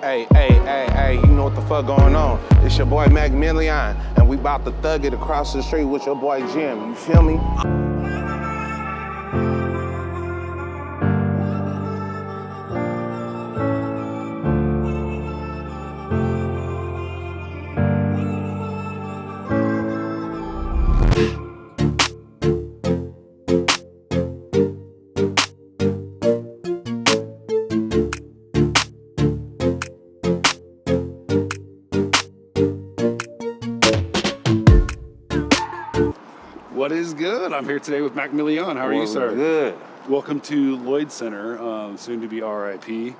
Hey, you know what the fuck going on? It's your boy Macc Milliaon, and we about to thug it across the street with your boy Jim, you feel me? What is good? I'm here today with Macc Milliaon. How are you, sir? Good. Welcome to Lloyd Center, soon to be RIP.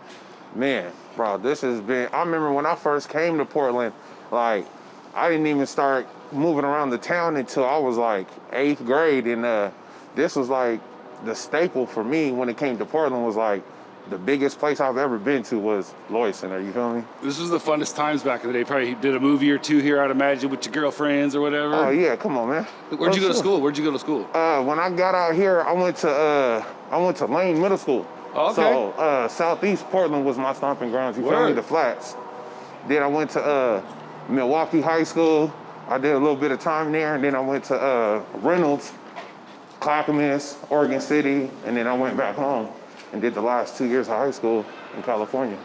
Man, bro, this has been, I remember when I first came to Portland, like, I didn't even start moving around the town until I was like 8th grade, and this was like the staple for me when it came to Portland. Was like the biggest place I've ever been to was Lloyd Center, you feel me? This was the funnest times back in the day. Probably did a movie or two here, I'd imagine, with your girlfriends or whatever. Oh yeah, come on, man. Where'd you go to school? Where'd you go to school? When I got out here, I went to Lane Middle School. Oh, okay. So Southeast Portland was my stomping grounds. You feel me? The Flats. Then I went to Milwaukee High School. I did a little bit of time there, and then I went to Reynolds, Clackamas, Oregon City, and then I went back home and did the last 2 years of high school in California.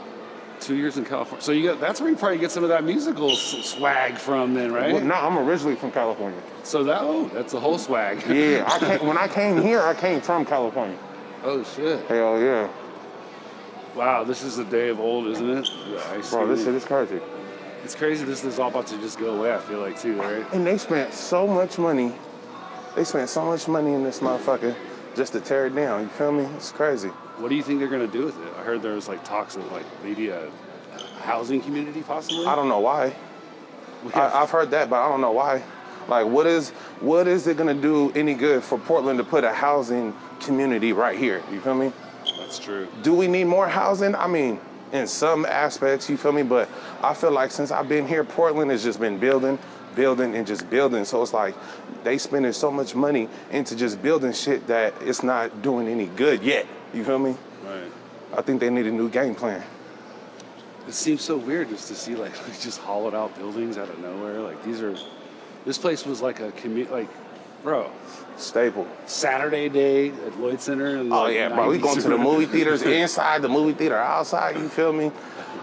2 years in California. So that's where you probably get some of that musical swag from, then, right? Well, no, I'm originally from California. So that's the whole swag. Yeah, when I came here, I came from California. Oh shit! Hell yeah! Wow, this is a day of old, isn't it? Bro, this shit is crazy. It's crazy. This is all about to just go away. I feel like too, right? And they spent so much money. They spent so much money in this motherfucker just to tear it down. You feel me? It's crazy. What do you think they're gonna do with it? I heard there was like talks of like maybe a housing community, possibly. I don't know why. I've heard that, but I don't know why. Like, what is it gonna do any good for Portland to put a housing community right here? You feel me? That's true. Do we need more housing? I mean, in some aspects, you feel me? But I feel like since I've been here, Portland has just been building and just building. So it's like they spending so much money into just building shit that it's not doing any good yet. You feel me? Right. I think they need a new game plan. It seems so weird just to see like just hollowed out buildings out of nowhere. Like this place was like a bro. Staple. Saturday day at Lloyd Center. And oh yeah, bro. We going to the movie theaters inside, the movie theater outside. You feel me?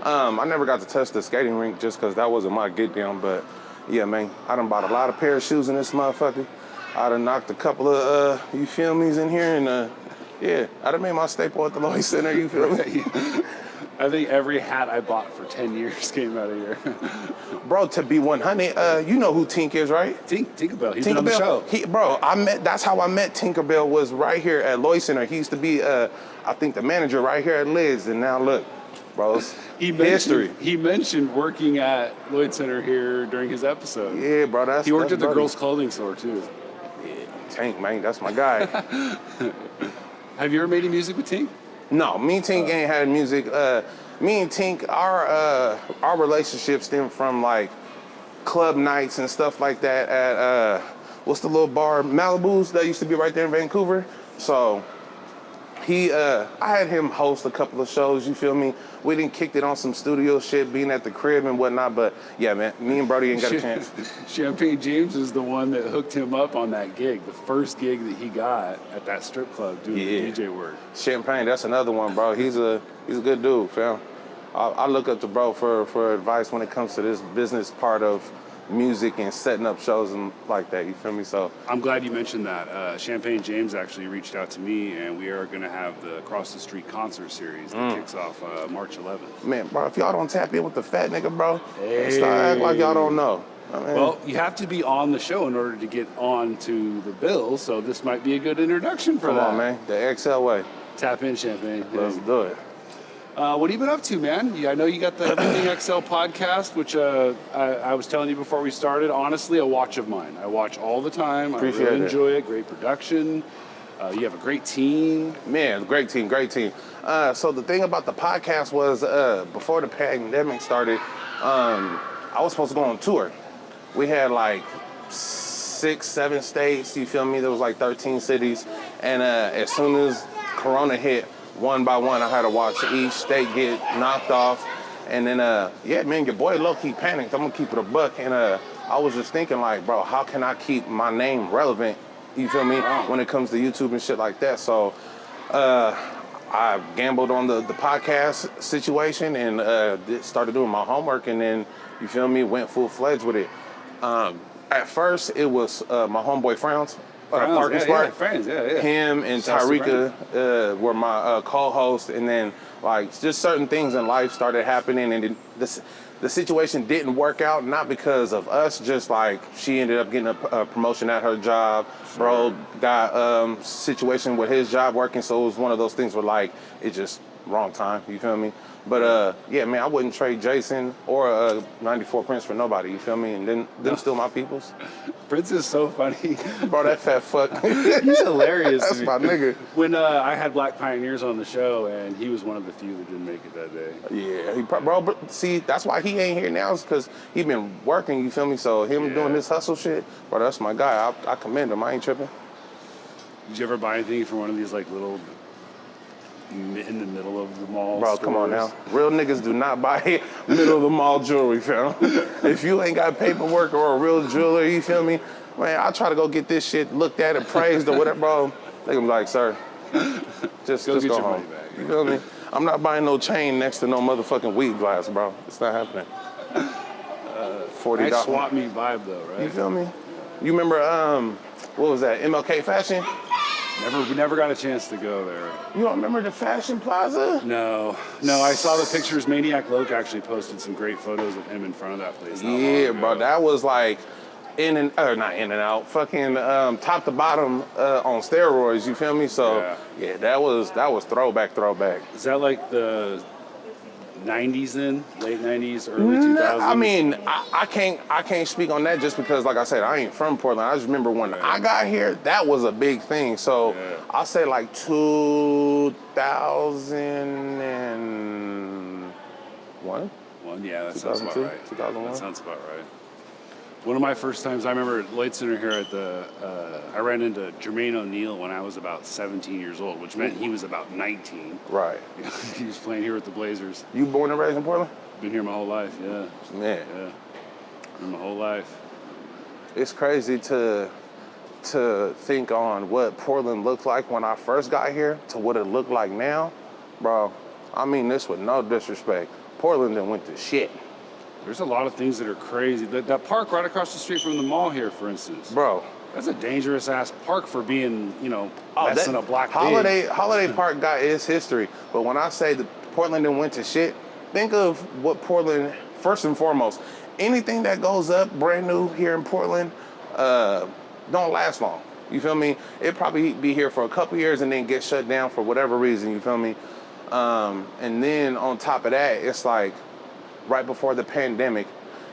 I never got to touch the skating rink just because that wasn't my get down. But yeah, man, I done bought a lot of pair of shoes in this motherfucker. I done knocked a couple of you feel me's in here, and yeah, I done made my staple at the Lloyd Center. You feel me? I think every hat I bought for 10 years came out of here. Bro, to be 100, you know who Tink is, right? Tinkerbell. He's been on the show. That's how I met Tinkerbell, was right here at Lloyd Center. He used to be, I think, the manager right here at Liz, and now look, bro, history. He mentioned working at Lloyd Center here during his episode. Yeah, bro, he worked at the girls' clothing store, too. Yeah, Tink, man, that's my guy. Have you ever made any music with Tink? No, me and Tink ain't had music. Me and Tink, our relationship stemmed from like club nights and stuff like that at what's the little bar, Malibu's, that used to be right there in Vancouver. So I had him host a couple of shows, you feel me? We done kicked it on some studio shit, being at the crib and whatnot, but yeah, man, me and Brody ain't got a chance. Champagne James is the one that hooked him up on that gig, the first gig that he got at that strip club doing the DJ work. Champagne, that's another one, bro. He's a good dude, fam. I look up to bro for advice when it comes to this business part of music and setting up shows and like that, you feel me? So I'm glad you mentioned that. Champagne James actually reached out to me, and we are going to have the Across the Street concert series that kicks off March 11th. Man, bro, if y'all don't tap in with the fat nigga, bro, start acting like y'all don't know. I mean, well, you have to be on the show in order to get on to the bill, so this might be a good introduction for that. Come on, man. The XL way. Tap in, Champagne. Let's do it. What have you been up to, man? I know you got the Everything XL podcast, which I was telling you before we started. Honestly, a watch of mine. I watch all the time. Appreciate I really enjoy it. Great production. You have a great team. Man, great team. So the thing about the podcast was before the pandemic started, I was supposed to go on tour. We had like 6, 7 states, you feel me? There was like 13 cities. And as soon as Corona hit, one by one, I had to watch each state get knocked off. And then, yeah, man, your boy low-key panicked. I'm gonna keep it a buck. And I was just thinking like, bro, how can I keep my name relevant, you feel me, when it comes to YouTube and shit like that? So I gambled on the podcast situation and started doing my homework, and then, you feel me, went full-fledged with it. At first, it was my homeboy Frowns. Parking Spark. Friends, yeah. Him and Tyreeka were my co-hosts, and then like just certain things in life started happening, and the situation didn't work out, not because of us, just like she ended up getting a promotion at her job. Bro got situation with his job working, so it was one of those things where like it just wrong time, you feel me? But yeah, man, I wouldn't trade Jason or 94 Prince for nobody, you feel me? And then them still my peoples. Prince is so funny. Bro, that fat fuck. He's hilarious. That's my nigga. When I had Black Pioneers on the show, and he was one of the few that didn't make it that day. Yeah, bro, but see, that's why he ain't here now, is because he been working, you feel me? So him doing this hustle shit, bro, that's my guy. I commend him. I ain't tripping. Did you ever buy anything from one of these like little in the middle of the mall Bro, stores? come on now. Real niggas do not buy middle of the mall jewelry, fam. If you ain't got paperwork or a real jeweler, you feel me? Man, I try to go get this shit looked at and praised or whatever, bro. They gonna be like, sir, just go your home. money back. You feel me? I'm not buying no chain next to no motherfucking weed glass, bro. It's not happening. $40. Nice swap meet vibe though, right? You feel me? You remember, what was that, MLK Fashion? We never got a chance to go there. You don't remember the Fashion Plaza? No, I saw the pictures. Maniac Loke actually posted some great photos of him in front of that place. Yeah, bro, that was like not in and out, fucking top to bottom on steroids. You feel me? So yeah, that was throwback. Is that like the 90s then? Late 90s, early 2000s? I mean, I can't speak on that just because, like I said, I ain't from Portland. I just remember when I got here, that was a big thing. So I'll say like 2001. Yeah, that sounds about right. 2001. That sounds about right. One of my first times, I remember at Lloyd Center here at the, I ran into Jermaine O'Neal when I was about 17 years old, which meant he was about 19. Right. He was playing here with the Blazers. You born and raised in Portland? Been here my whole life, yeah. Man. Yeah. Been my whole life. It's crazy to think on what Portland looked like when I first got here to what it looked like now. Bro, I mean this with no disrespect. Portland done went to shit. There's a lot of things that are crazy. That park right across the street from the mall here, for instance. Bro. That's a dangerous ass park for being, less than a block Holiday Park got its history. But when I say that Portland done went to shit, think of what Portland, first and foremost, anything that goes up brand new here in Portland, don't last long. You feel me? It probably be here for a couple years and then get shut down for whatever reason, you feel me? And then on top of that, it's like, right before the pandemic,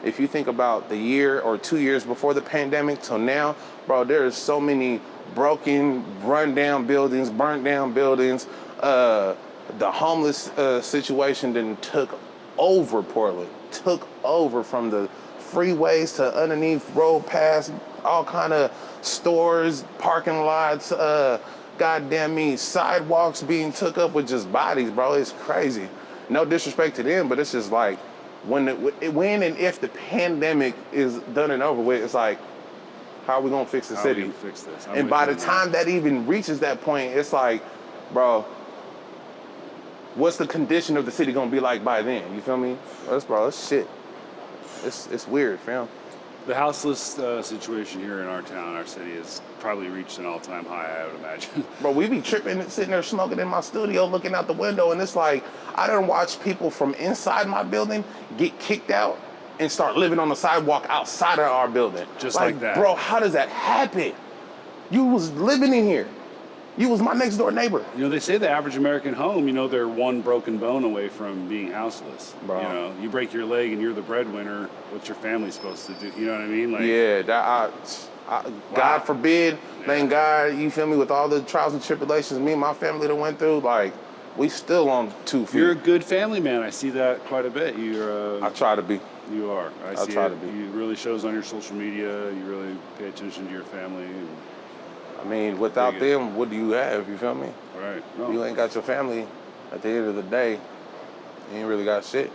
if you think about the year or 2 years before the pandemic till now, bro, there's so many broken, burnt down buildings. The homeless situation then took over Portland, took over from the freeways to underneath road paths, all kind of stores, parking lots, goddamn me, sidewalks being took up with just bodies, bro. It's crazy. No disrespect to them, but it's just like, when and if the pandemic is done and over with, it's like, how are we gonna fix the city? How are we gonna fix this? And by the time that even reaches that point, it's like, bro, what's the condition of the city gonna be like by then? You feel me? That's shit. It's weird, fam. The houseless situation here in our town, our city, has probably reached an all-time high, I would imagine. Bro, we be tripping and sitting there smoking in my studio, looking out the window, and it's like, I done watched people from inside my building get kicked out and start living on the sidewalk outside of our building. Just like that. Bro, how does that happen? You was living in here. You was my next door neighbor. They say the average American home, they're one broken bone away from being houseless. Bro. You break your leg and you're the breadwinner. What's your family supposed to do? You know what I mean? Like, yeah, God forbid, thank God, you feel me, with all the trials and tribulations me and my family that went through, like, we still on 2 feet. You're a good family man. I see that quite a bit. I try to be. You are. I see try it. to be. It really shows on your social media. You really pay attention to your family. I mean, without them, what do you have? You feel me? Right. You ain't got your family. At the end of the day, you ain't really got shit.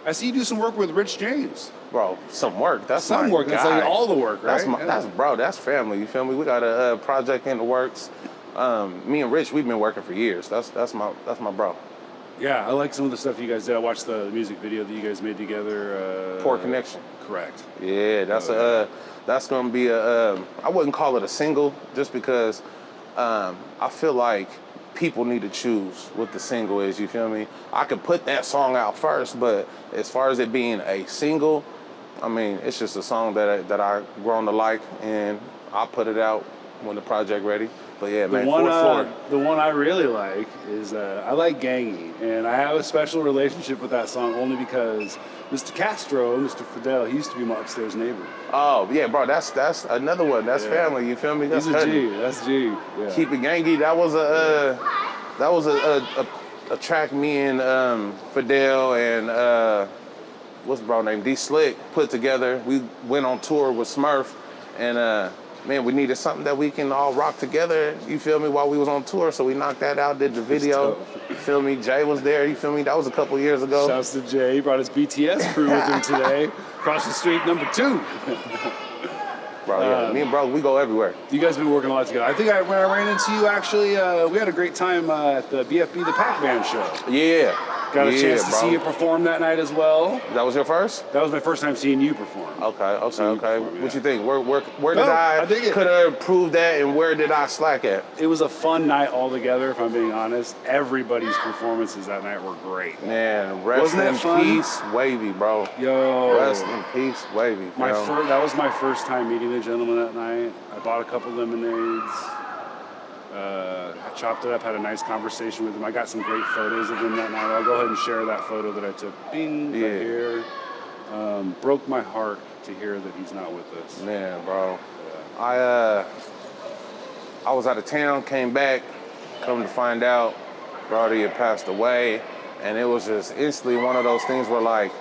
I see you do some work with Rich James. Bro, some work. That's Some my work. That's like guy. all the work, right? That's family. You feel me? We got a project in the works. Me and Rich, we've been working for years. That's my bro. Yeah, I like some of the stuff you guys did. I watched the music video that you guys made together. Poor Connection. Correct. Yeah, that's gonna be I wouldn't call it a single just because I feel like people need to choose what the single is, you feel me? I could put that song out first, but as far as it being a single, I mean, it's just a song that I grown to like, and I'll put it out when the project ready. But yeah, man, the one I really like is I like Gangy, and I have a special relationship with that song only because Mr. Castro, Mr. Fidel, he used to be my upstairs neighbor. Oh yeah, bro, that's another one. That's family. You feel me? That's He's a G. That's G. Yeah. Keep it Gangy. That was a track me and Fidel and what's the bro name? D Slick put together. We went on tour with Smurf, and man, we needed something that we can all rock together, you feel me, while we was on tour, so we knocked that out, did the video, you feel me, Jay was there, you feel me, that was a couple years ago. Shouts to Jay, he brought his BTS crew with him today, across the street, number 2. Bro, yeah, me and bro, we go everywhere. You guys have been working a lot together. I think when I ran into you, actually, we had a great time at the BFB The Pac-Man show. Yeah. Got a chance to see you perform that night as well. That was your first? That was my first time seeing you perform. Okay. What you think? Where did I could have improved that, and where did I slack at? It was a fun night altogether, if I'm being honest. Everybody's performances that night were great. Man, rest in peace, Wavy, bro. Yo. Rest in peace, Wavy. That was my first time meeting the gentleman that night. I bought a couple lemonades. I chopped it up, had a nice conversation with him. I got some great photos of him that night. I'll go ahead and share that photo that I took. Bing, right here. Broke my heart to hear that he's not with us. Man, bro. Yeah. I was out of town, came back, come to find out, Brody had passed away, and it was just instantly one of those things where, like,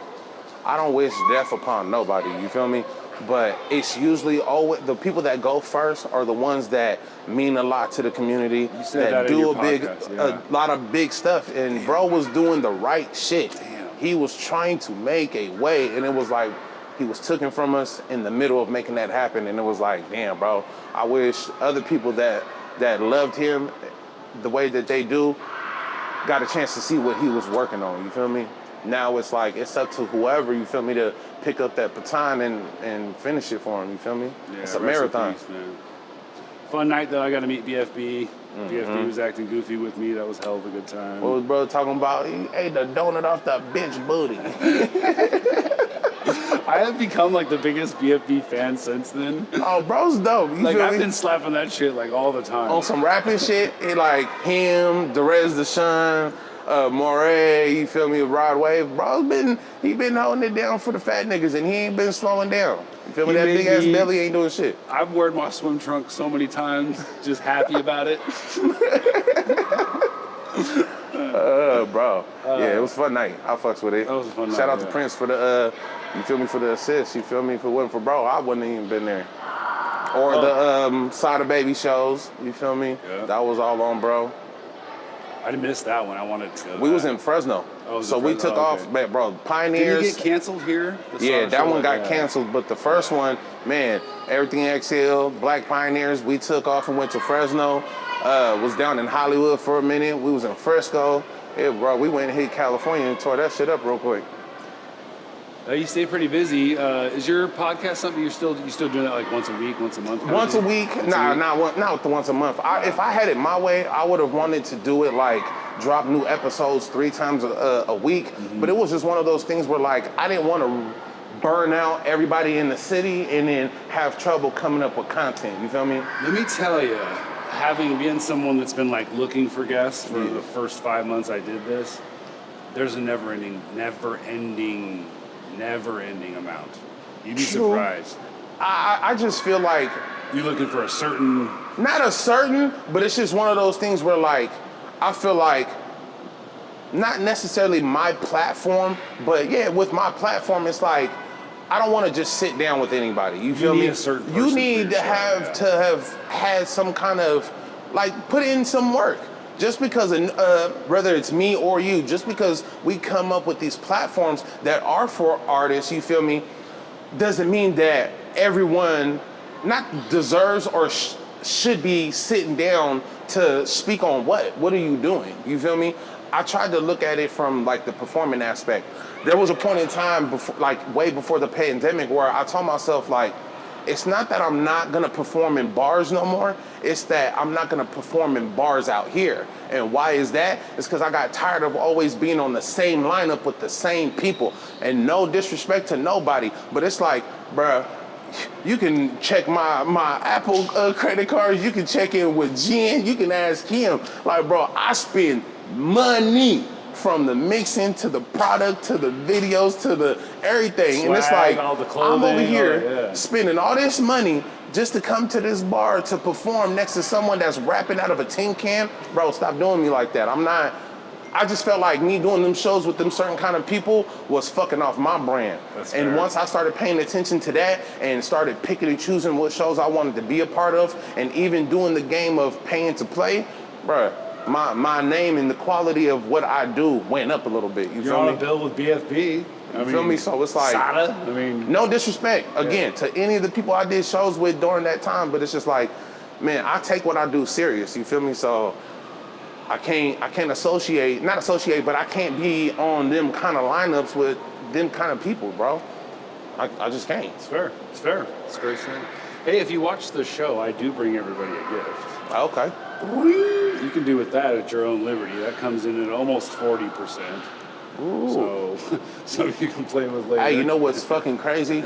I don't wish death upon nobody, you feel me? But it's usually always the people that go first are the ones that mean a lot to the community, that do a lot of big stuff. And bro was doing the right shit. Damn. He was trying to make a way, and it was like he was taken from us in the middle of making that happen. And it was like, damn, bro, I wish other people that loved him the way that they do got a chance to see what he was working on. You feel me? Now it's like it's up to whoever, you feel me, to pick up that baton and finish it for him, you feel me? Yeah, it's a marathon. Peace, man. Fun night though, I got to meet BFB. BFB was acting goofy with me, that was hell of a good time. What was bro talking about? He ate the donut off the bitch booty. I have become like the biggest BFB fan since then. Oh, bro's dope. You like feel I've me? been slapping that shit like all the time. On some rapping shit, it like him, Derez Deshawn, Moray, you feel me, Rod Wave. Bro's been holding it down for the fat niggas, and he ain't been slowing down. You feel me? That big ass belly ain't doing shit. I've worn my swim trunk so many times, just happy about it. Bro. Yeah, it was a fun night. I fucks with it. That was a fun night. Shout out to Prince for the, you feel me, for the assist. You feel me? If it wasn't for bro, I wouldn't even been there. Or the Sada Baby shows. You feel me? Yeah. That was all on bro. I missed that one. I wanted to. We was in Fresno. So we took off, man, bro, Pioneers. Did it get canceled here? Yeah, that one got canceled, but the first one, man, Everything XL, Black Pioneers, we took off and went to Fresno. Was down in Hollywood for a minute. We was in Frisco. Yeah, bro, we went and hit California and tore that shit up real quick. You stay pretty busy. Is your podcast something you still doing that like once a week, once a month? Once a week? Not once a month. If I had it my way, I would have wanted to do it like drop new episodes 3 times a week. Mm-hmm. But it was just one of those things where like I didn't want to burn out everybody in the city and then have trouble coming up with content. You feel me? Let me tell you, being someone that's been like looking for guests for the first 5 months I did this, there's a never ending amount. You'd be surprised. I just feel like you're looking for a certain... Not a certain, but it's just one of those things where like, I feel like, not necessarily my platform, but yeah, with my platform, it's like, I don't want to just sit down with anybody. You feel me? A certain person you need to have had some kind of, like, put in some work. just because whether it's me or you, just because we come up with these platforms that are for artists, you feel me, doesn't mean that everyone not deserves or should be sitting down to speak on what are you doing, you feel me? I tried to look at it from like the performing aspect. There was a point in time before, like way before the pandemic, where I told myself like, it's not that I'm not gonna perform in bars no more, it's that I'm not gonna perform in bars out here. And why is that? It's because I got tired of always being on the same lineup with the same people. And no disrespect to nobody, but it's like, bruh, you can check my Apple credit cards, you can check in with Jen, you can ask him. Like, bro, I spend money from the mixing to the product to the videos to the everything. Swag, and it's like, all the clothing, I'm over here spending all this money just to come to this bar to perform next to someone that's rapping out of a tin can. Bro, stop doing me like that. I just felt like me doing them shows with them certain kind of people was fucking off my brand. That's and fair. once I started paying attention to that and started picking and choosing what shows I wanted to be a part of, and even doing the game of paying to play, bruh, my name and the quality of what I do went up a little bit. You You're feel on me? a bill with BFB. You feel me? So it's like, Sada. I mean, no disrespect again to any of the people I did shows with during that time, but it's just like, man, I take what I do serious. You feel me? So I can't not associate, but I can't be on them kind of lineups with them kind of people, bro. I just can't. it's fair. It's fair. It's very fair. Hey, if you watch the show, I do bring everybody a gift. Okay. You can do with that at your own liberty. That comes in at almost 40%. Ooh. So you can play with later. Hey, you know what's fucking crazy?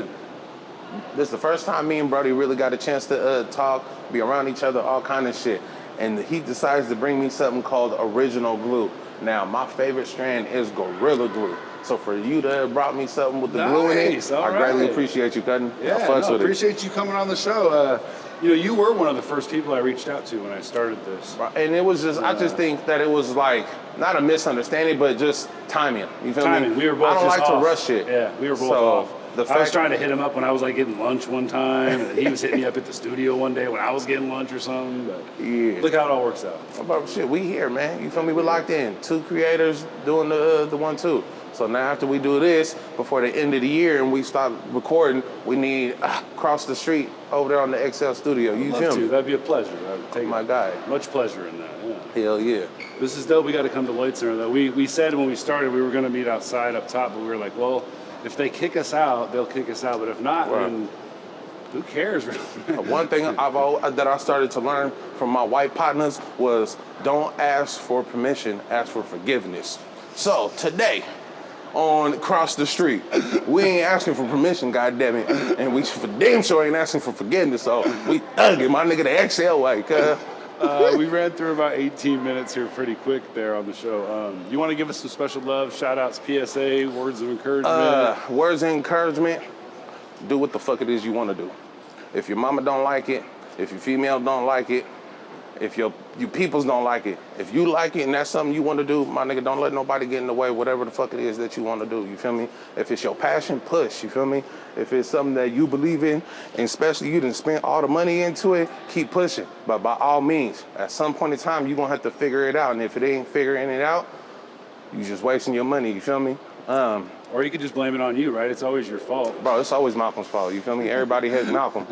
This is the first time me and Brody really got a chance to talk, be around each other, all kind of shit. And he decides to bring me something called Original Glue. Now, my favorite strand is Gorilla Glue. So for you to have brought me something with the glue in it, all I greatly right. appreciate you, cutting. Yeah, I fucks with it. appreciate you coming on the show. You were one of the first people I reached out to when I started this. And it was just, I just think that it was like, not a misunderstanding, but just timing. You feel me? We were both I don't just like off. to rush shit. Yeah, we were both So, off. the I was fact- trying to hit him up when I was like getting lunch one time, and he was hitting me up at the studio one day when I was getting lunch or something. But Yeah. look how it all works out. About shit, we here, man. You feel me? We're locked in. 2 creators doing the 1-2. So now after we do this, before the end of the year and we start recording, we need across the street over there on the XL studio. You Love feel to. me? That'd be a pleasure. I would take My guy. much pleasure in that. Yeah. Hell yeah. This is dope. We got to come to Lloyd Center though. We said when we started we were going to meet outside up top, but we were like, well, if they kick us out, they'll kick us out. But if not, Right. then who cares? One thing that I started to learn from my white partners was don't ask for permission, ask for forgiveness. So today, on Cross the Street, we ain't asking for permission, goddammit, and we for damn sure ain't asking for forgiveness. So we thugging my nigga the XL way, cuz. We ran through about 18 minutes here pretty quick there on the show. You want to give us some special love, shout outs, PSA, words of encouragement? Words of encouragement, do what the fuck it is you want to do. If your mama don't like it, if your female don't like it, if your peoples don't like it, if you like it and that's something you want to do, my nigga, don't let nobody get in the way, whatever the fuck it is that you want to do, you feel me? If it's your passion, push, you feel me? If it's something that you believe in, and especially you done spent all the money into it, keep pushing. But by all means, at some point in time, you're going to have to figure it out. And if it ain't figuring it out, you just wasting your money, you feel me? Or you could just blame it on you, right? It's always your fault. Bro, it's always Malcolm's fault, you feel me? Everybody hates Malcolm.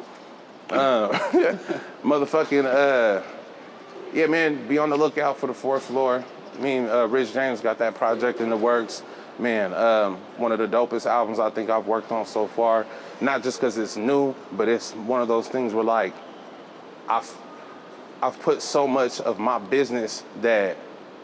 Motherfucking, yeah, man, be on the lookout for the 4th floor. Me and Rich James got that project in the works. Man, one of the dopest albums I think I've worked on so far. Not just because it's new, but it's one of those things where like, I've put so much of my business that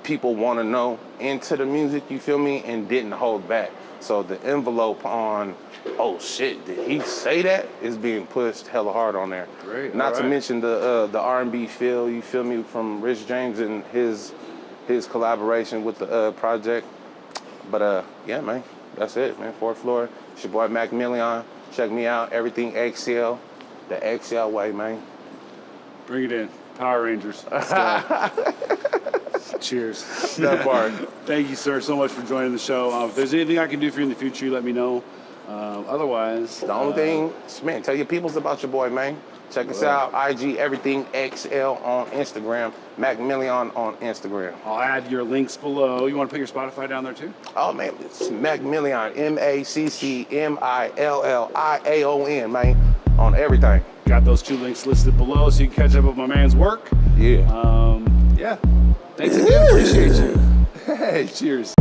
people want to know into the music, you feel me, and didn't hold back. So the envelope on, oh shit, did he say that, is being pushed hella hard on there. Great. Not to right. mention the R&B feel, you feel me, from Rich James and his collaboration with the project. But yeah, man, that's it, man. 4th floor. It's your boy Macc Milliaon. Check me out. Everything XL, the XL way, man. Bring it in. Power Rangers. Let's go. Cheers. That part. Thank you, sir, so much for joining the show. If there's anything I can do for you in the future, you let me know. Otherwise, The only thing, man, tell your peoples about your boy, man. Check us out, IG Everything XL on Instagram, Macc Milliaon on Instagram. I'll add your links below. You want to put your Spotify down there too? Oh man, it's Macc Milliaon, MACCMILLIAON, man, on everything. Got those 2 links listed below so you can catch up with my man's work. Yeah. Yeah. Thanks again. Appreciate you. Hey, cheers.